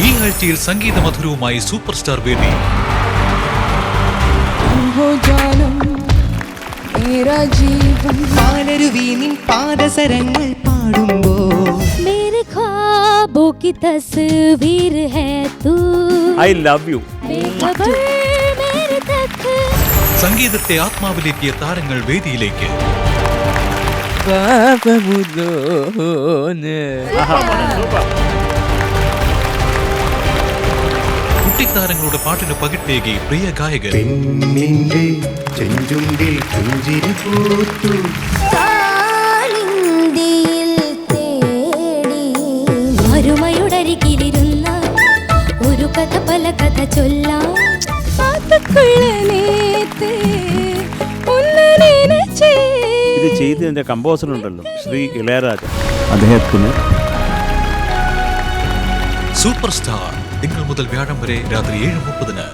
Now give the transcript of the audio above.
ഈ ആഴ്ചയിൽ സംഗീത മധുരവുമായി super star വേദി. പാദസരങ്ങൾ പാടുമ്പോ ഐ ലവ് യു. സംഗീതത്തെ ആത്മാവിലേക്കിയ താരങ്ങൾ വേദിയിലേക്ക്. കുട്ടിത്താരങ്ങളുടെ പാട്ടിന് പകിട്ടേകി പ്രിയ ഗായകർ. ഒരു കഥ പല കഥ ചൊല്ലാം. ഇത് ചെയ്തതിന്റെ കമ്പോസർ ഉണ്ടല്ലോ, ശ്രീ ഇളയരാജ. അദ്ദേഹത്തിന് സൂപ്പർ സ്റ്റാർ തിങ്കൾ മുതൽ വ്യാഴം വരെ രാത്രി 7:30.